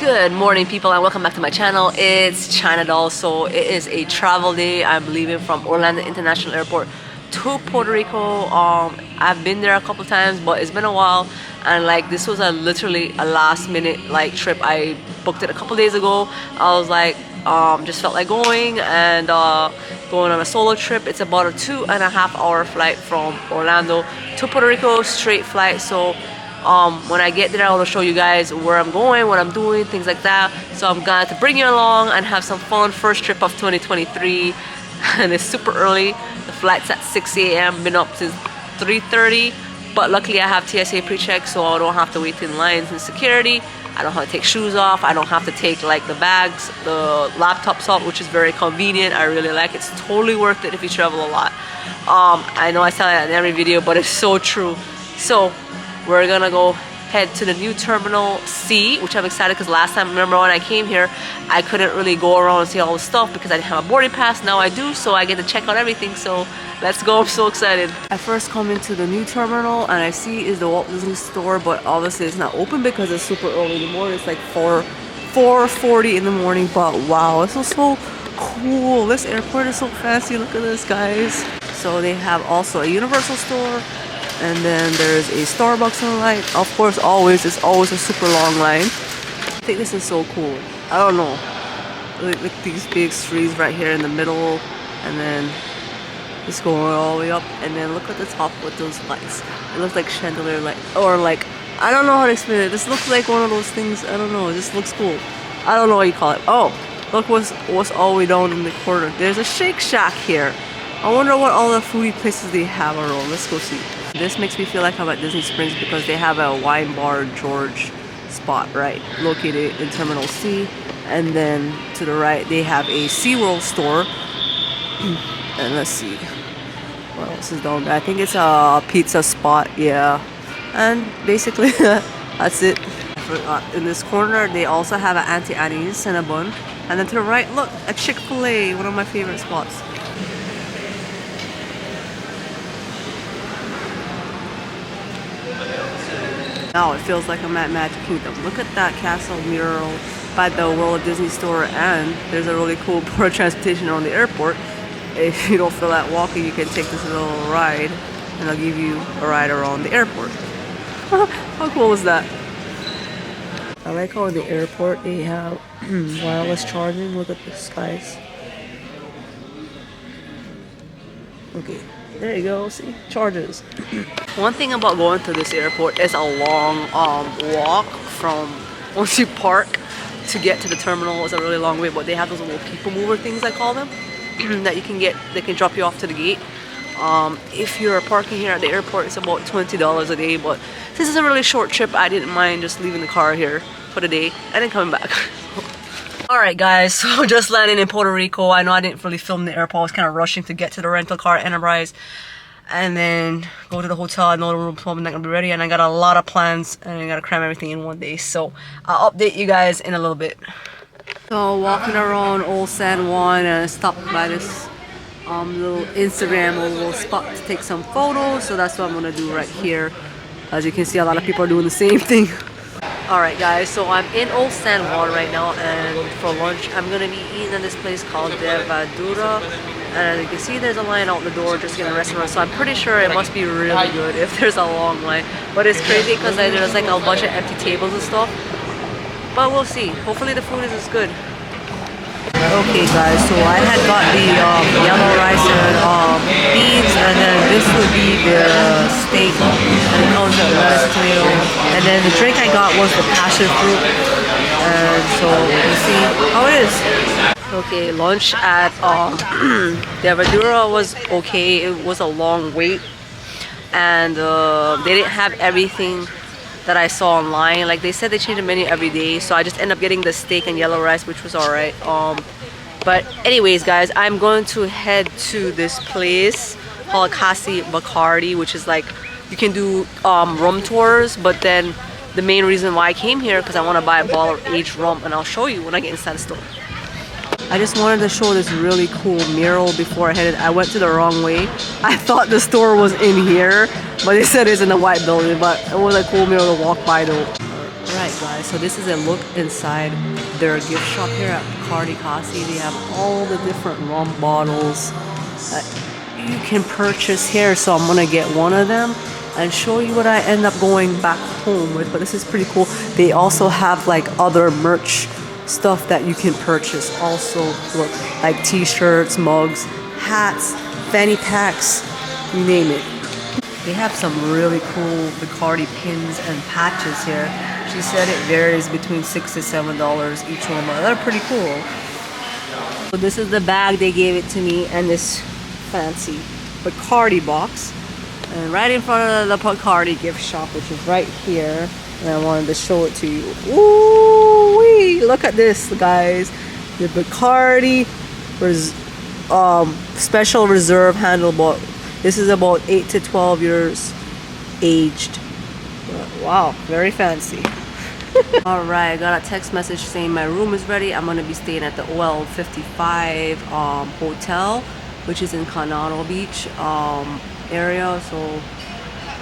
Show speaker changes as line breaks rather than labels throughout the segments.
Good morning, people, and welcome back to my channel. It's China Doll. So it is a travel day. I'm leaving from Orlando International Airport to Puerto Rico. I've been there a couple times, but it's been a while, and like this was literally a last minute trip. I booked it a couple days ago. I was like just felt like going and going on a solo trip. It's about a 2.5 hour flight from Orlando to Puerto Rico, straight flight. So when I get there, I will show you guys where I'm going, what I'm doing, things like that. So I'm glad to bring you along and have some fun. First trip of 2023, and it's super early. The flight's at 6 a.m. Been up since 3:30, but luckily I have TSA pre-check, so I don't have to wait in lines in security. I don't have to take shoes off. I don't have to take like the bags, the laptops off, which is very convenient. I really like it. It's totally worth it if you travel a lot. I know I tell it in every video, but it's so true. So we're gonna go head to the new Terminal C, which I'm excited because last time, remember when I came here, I couldn't really go around and see all the stuff because I didn't have a boarding pass. Now I do, so I get to check out everything. So let's go. I'm so excited. I first come into the new terminal and I see is the Walt Disney store, but obviously it's not open because it's super early in the morning. It's like 4:40 in the morning, but wow, this is so cool. This airport is so fancy. Look at this, guys. So they have also a Universal store, and then there's a Starbucks on the line. Of course, it's always a super long line. I think this is so cool. I don't know. Look these big trees right here in the middle, and then it's going all the way up, and then look at the top with those lights. It looks like chandelier light, or like, I don't know how to explain it. This looks like one of those things, I don't know, it just looks cool. I don't know what you call it. Oh, look what's all the way down in the corner. There's a Shake Shack here. I wonder what all the foodie places they have around. Let's go see. This makes me feel like I'm at Disney Springs because they have a wine bar George spot, right, located in Terminal C. And then to the right, they have a SeaWorld store. And let's see what else is down there. I think it's a pizza spot, yeah. And basically, that's it. In this corner, they also have an Auntie Annie's Cinnabon. And then to the right, look, a Chick-fil-A, one of my favorite spots. Now it feels like I'm at Magic Kingdom. Look at that castle mural by the World Disney store, and there's a really cool port of transportation around the airport. If you don't feel like walking, you can take this little ride, and they'll give you a ride around the airport. How cool is that? I like how in the airport they have wireless charging. Look at this, guys. Okay, there you go. See, charges. One thing about going to this airport is a long walk from once you park to get to the terminal. It's a really long way, but they have those little people mover things, I call them, that you can get. They can drop you off to the gate. If you're parking here at the airport, it's about $20 a day, but since it's a really short trip, I didn't mind just leaving the car here for the day and then coming back. Alright guys, so just landing in Puerto Rico. I know I didn't really film the airport. I was kind of rushing to get to the rental car Enterprise and then go to the hotel. I know the room's probably not gonna be ready, and I got a lot of plans and I gotta cram everything in one day. So I'll update you guys in a little bit. So walking around old San Juan, and I stopped by this little Instagram little spot to take some photos. So that's what I'm gonna do right here. As you can see, a lot of people are doing the same thing. Alright guys, so I'm in Old San Juan right now, and for lunch I'm gonna be eating at this place called Deavdura. And as you can see, there's a line out the door just in a restaurant, so I'm pretty sure it must be really good if there's a long line. But it's crazy because there's like a bunch of empty tables and stuff. But we'll see. Hopefully the food is as good. Okay guys, so I had got the yellow rice and beans, and then this would be the steak, and it comes with lettuce, tomato, and then the drink I got was the passion fruit, and so we'll see how it is. Okay, lunch at Deavdura was okay. It was a long wait, and they didn't have everything that I saw online. Like they said, they change the menu every day, so I just ended up getting the steak and yellow rice, which was alright. But anyways guys, I'm going to head to this place called Casa Bacardi, which is like, you can do rum tours, but then the main reason why I came here because I want to buy a bottle of aged rum, and I'll show you when I get inside the store. I just wanted to show this really cool mural before I headed. I went to the wrong way. I thought the store was in here, but they said it's in the white building, but it was a cool mural to walk by though. Alright guys. So this is a look inside their gift shop here at Cardi Kasi. They have all the different rum bottles that you can purchase here. So I'm gonna get one of them and show you what I end up going back home with. But this is pretty cool. They also have like other merch stuff that you can purchase. Also, look, like t-shirts, mugs, hats, fanny packs, you name it. They have some really cool Bacardi pins and patches here. She said it varies between $6 to $7 each one, but they're pretty cool. So this is the bag they gave it to me, and this fancy Bacardi box. And right in front of the Bacardi gift shop, which is right here. And I wanted to show it to you. Ooh-wee! Look at this, guys. The Bacardi Special Reserve Handle. This is about 8 to 12 years aged. Wow, very fancy. Alright, I got a text message saying my room is ready. I'm going to be staying at the OLV Hotel, which is in Coronado Beach area. So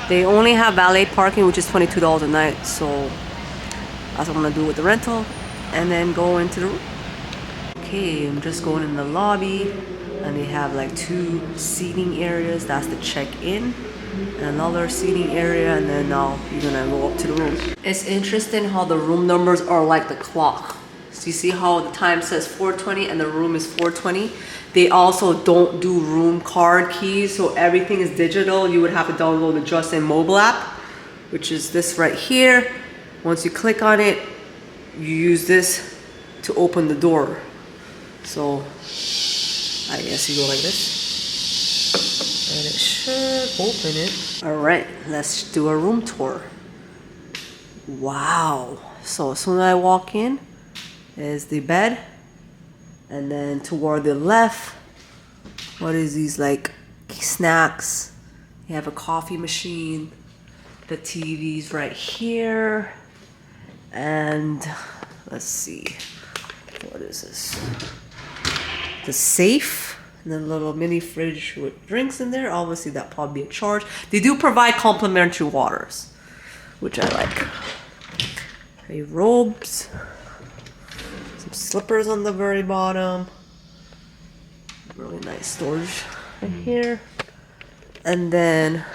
they only have valet parking, which is $22 a night. So that's what I'm going to do with the rental. And then go into the room. Okay, I'm just going in the lobby. And they have like 2 seating areas. That's the check-in. And another seating area. And then now you're gonna go up to the room. It's interesting how the room numbers are like the clock. So you see how the time says 4:20 and the room is 4:20. They also don't do room card keys. So everything is digital. You would have to download the Just-In mobile app, which is this right here. Once you click on it, you use this to open the door. So I guess you go like this, and it should open it. All right, let's do a room tour. Wow. So as soon as I walk in, is the bed, and then toward the left, what is these like snacks? You have a coffee machine, the TV's right here, and let's see, what is this? The safe, and then a little mini fridge with drinks in there. Obviously that probably be a charge. They do provide complimentary waters, which I like. Okay, robes, some slippers on the very bottom, really nice storage right here. And then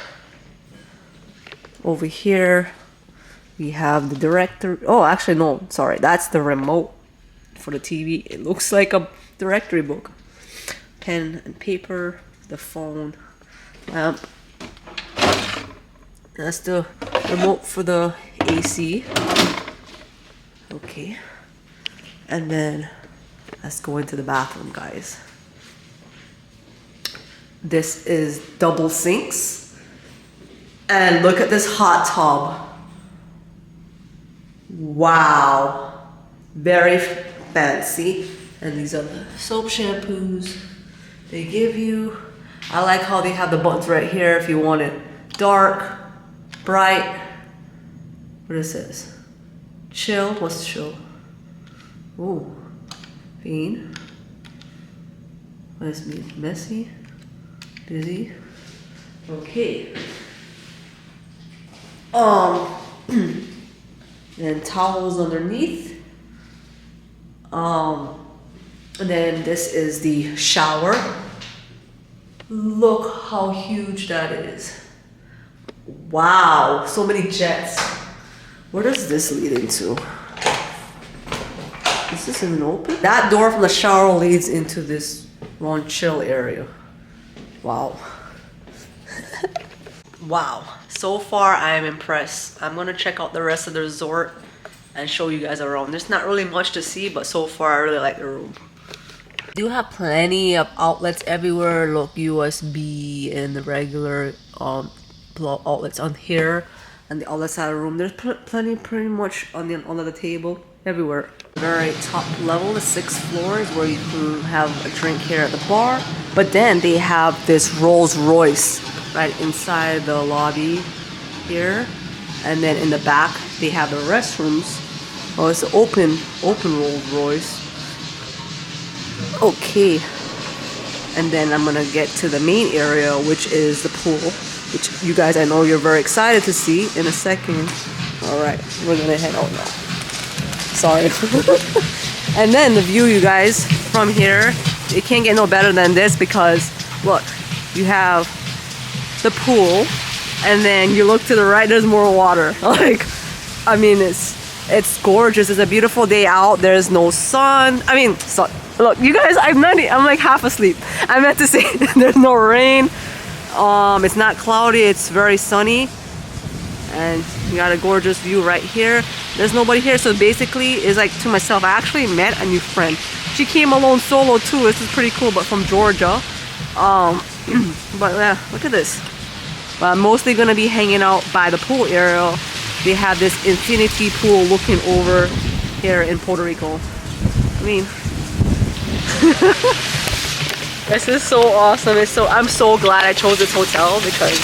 over here we have the directory. Oh, actually no, sorry, that's the remote for the TV. It looks like a directory book. Pen and paper, the phone, lamp. That's the remote for the AC. Okay. And then let's go into the bathroom, guys. This is double sinks. And look at this hot tub. Wow. Very fancy. And these are the soap shampoos they give you. I like how they have the buttons right here if you want it dark, bright. What is this? Chill. What's chill? Ooh. Bean. What does this mean? Messy? Busy? Okay. And towels underneath. And then this is the shower. Look how huge that is. Wow, so many jets. Where does this lead into? Is this even open? That door from the shower leads into this lawn chill area. Wow. Wow, so far I am impressed. I'm gonna check out the rest of the resort and show you guys around. There's not really much to see, but so far I really like the room. Do have plenty of outlets everywhere. Look, USB and the regular outlets on here, and the other side of the room. There's plenty, pretty much on the under the table everywhere. Very top level, the 6th floor, is where you can have a drink here at the bar. But then they have this Rolls Royce right inside the lobby here, and then in the back they have the restrooms. Oh, it's an open Rolls Royce. Okay, and then I'm gonna get to the main area, which is the pool, which you guys, I know you're very excited to see in a second. All right, we're gonna head out now. Sorry. And then the view, you guys, from here, it can't get no better than this because look, you have the pool, and then you look to the right, there's more water. Like, I mean, it's gorgeous. It's a beautiful day out. There's no sun. I mean, sun. Look, you guys, I'm like half asleep. I meant to say there's no rain. It's not cloudy. It's very sunny, and you got a gorgeous view right here. There's nobody here, so basically, it's like to myself. I actually met a new friend. She came alone solo too. This is pretty cool, but from Georgia. But yeah, look at this. But I'm mostly gonna be hanging out by the pool area. They have this infinity pool looking over here in Puerto Rico. I mean, this is so awesome. I'm so glad I chose this hotel because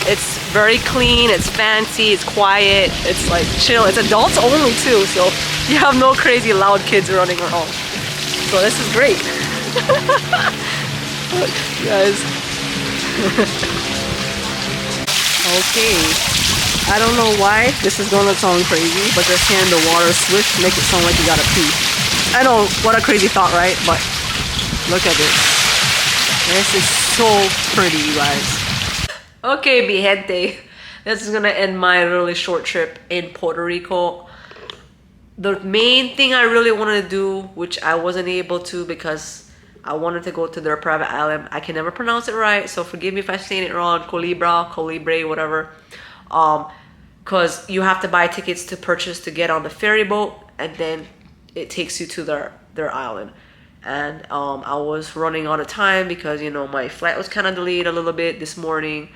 it's very clean, it's fancy, it's quiet, it's like chill. It's adults only too, so you have no crazy loud kids running around. So this is great. Look, guys. Okay. I don't know why this is gonna sound crazy, but just hearing the water swish make it sound like you gotta pee. I know, what a crazy thought, right? But look at this. This is so pretty, you guys. Okay, mi gente. This is gonna end my really short trip in Puerto Rico. The main thing I really wanted to do, which I wasn't able to because I wanted to go to their private island. I can never pronounce it right, so forgive me if I'm saying it wrong. Culebra, whatever. Because you have to buy tickets to purchase to get on the ferry boat, and then it takes you to their island. And I was running out of time because, you know, my flight was kind of delayed a little bit this morning,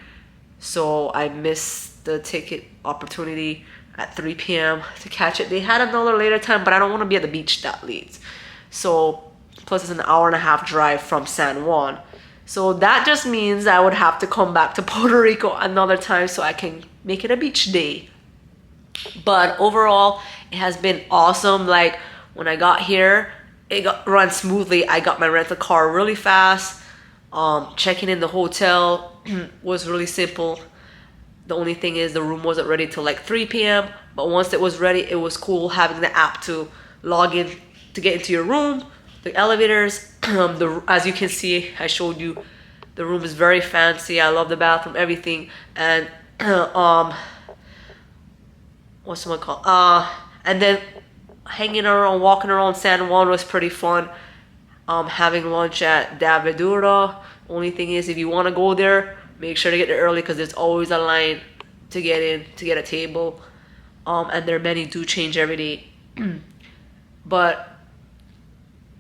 so I missed the ticket opportunity at 3 p.m. to catch it. They had another later time, but I don't want to be at the beach that late. So plus it's an hour and a half drive from San Juan. So that just means I would have to come back to Puerto Rico another time so I can make it a beach day. But overall, it has been awesome. Like, when I got here, it run smoothly. I got my rental car really fast. Checking in the hotel was really simple. The only thing is the room wasn't ready till like 3 p.m. But once it was ready, it was cool having the app to log in to get into your room. The elevators, as you can see, I showed you, the room is very fancy. I love the bathroom, everything. And what's someone called? And then hanging around, walking around San Juan was pretty fun. Having lunch at Deavdura. Only thing is, if you want to go there, make sure to get there early because there's always a line to get in, to get a table. And their menu do change every day. But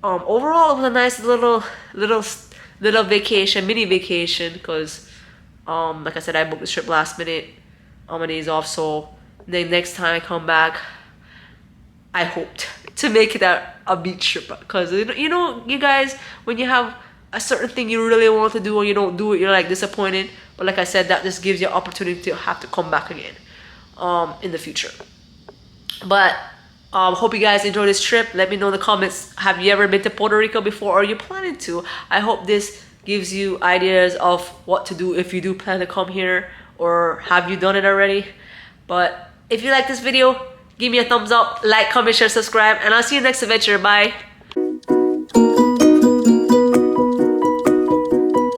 overall, it was a nice little vacation, mini vacation, because like I said, I booked this trip last minute on my days off. So then next time I come back, I hoped to make it a beach trip, because you know, you guys, when you have a certain thing you really want to do and you don't do it, you're like disappointed. But like I said, that just gives you an opportunity to have to come back again in the future. But hope you guys enjoy this trip. Let me know in the comments, have you ever been to Puerto Rico before, or are you planning to? I hope this gives you ideas of what to do if you do plan to come here, or have you done it already. But if you like this video, give me a thumbs up, like, comment, share, subscribe, and I'll see you next adventure. Bye.